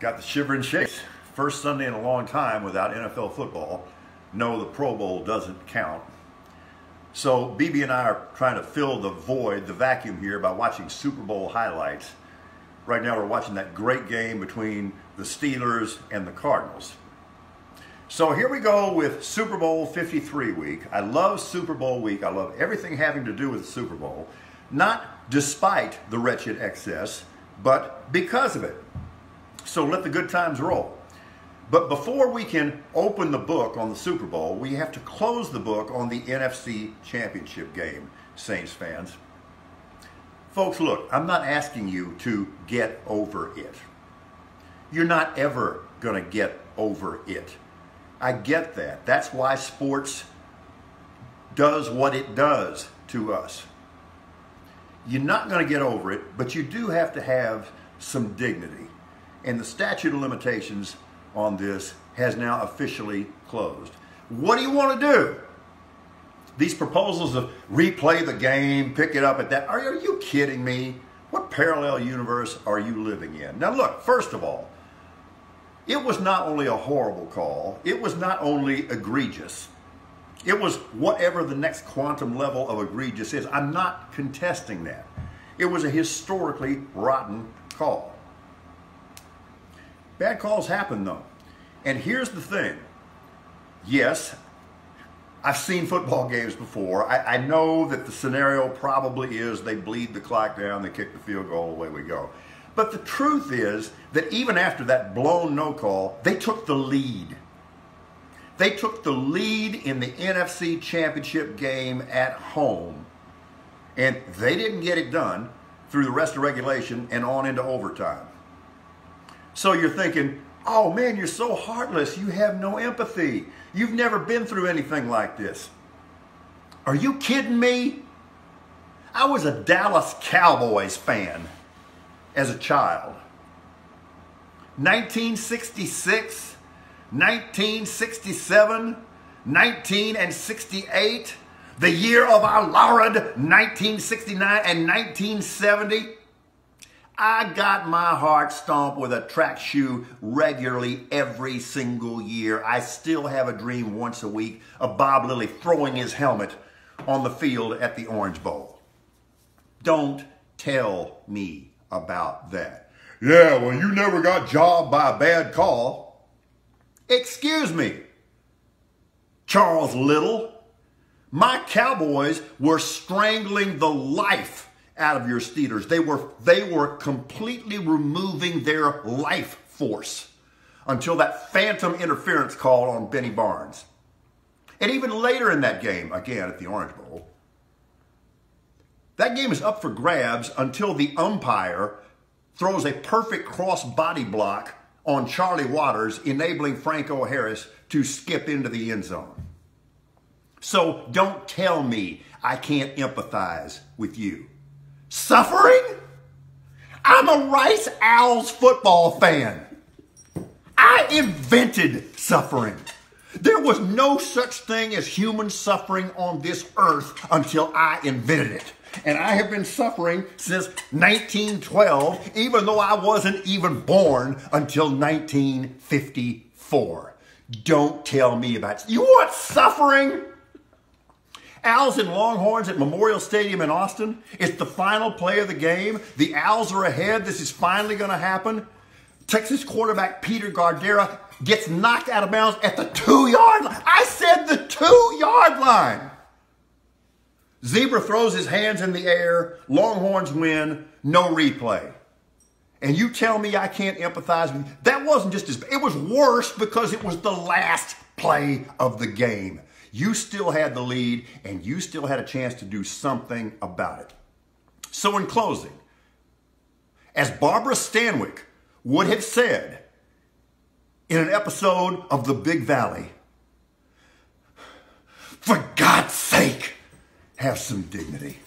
Got the shiver and shakes. First Sunday in a long time without NFL football. No, the Pro Bowl doesn't count. So BB and I are trying to fill the void, the vacuum here, by watching Super Bowl highlights. Right now we're watching that great game between the Steelers and the Cardinals. So here we go with Super Bowl 53 week. I love Super Bowl week. I love everything having to do with the Super Bowl. Not despite the wretched excess, but because of it. So let the good times roll. But before we can open the book on the Super Bowl, we have to close the book on the NFC Championship game, Saints fans. Folks, look, I'm not asking you to get over it. You're not ever going to get over it. I get that. That's why sports does what it does to us. You're not going to get over it, but you do have to have some dignity. And the statute of limitations on this has now officially closed. What do you want to do? These proposals of replay the game, pick it up at that, are you kidding me? What parallel universe are you living in? Now look, first of all, it was not only a horrible call, it was not only egregious, it was whatever the next quantum level of egregious is. I'm not contesting that. It was a historically rotten call. Bad calls happen though. And here's the thing. Yes, I've seen football games before. I know that the scenario probably is they bleed the clock down, they kick the field goal, away we go. But the truth is that even after that blown no call, they took the lead. They took the lead in the NFC Championship game at home. And they didn't get it done through the rest of regulation and on into overtime. So you're thinking, oh man, you're so heartless. You have no empathy. You've never been through anything like this. Are you kidding me? I was a Dallas Cowboys fan as a child. 1966, 1967, 1968, the year of our Lord, 1969 and 1970. I got my heart stomped with a track shoe regularly every single year. I still have a dream once a week of Bob Lilly throwing his helmet on the field at the Orange Bowl. Don't tell me about that. Yeah, well, you never got jobbed by a bad call. Excuse me, Charles Little. My Cowboys were strangling the life out of your Steelers. They were completely removing their life force until that phantom interference call on Benny Barnes. And even later in that game, again at the Orange Bowl, that game is up for grabs until the umpire throws a perfect cross body block on Charlie Waters, enabling Franco Harris to skip into the end zone. So don't tell me I can't empathize with you. Suffering? I'm a Rice Owls football fan. I invented suffering. There was no such thing as human suffering on this earth until I invented it. And I have been suffering since 1912, even though I wasn't even born until 1954. Don't tell me about it. You want suffering? Owls and Longhorns at Memorial Stadium in Austin. It's the final play of the game. The Owls are ahead. This is finally going to happen. Texas quarterback Peter Gardera gets knocked out of bounds at the 2-yard line. I said the 2-yard line. Zebra throws his hands in the air. Longhorns win. No replay. And you tell me I can't empathize with you. That wasn't just as bad. It was worse because it was the last play of the game. You still had the lead, and you still had a chance to do something about it. So in closing, as Barbara Stanwyck would have said in an episode of The Big Valley, for God's sake, have some dignity.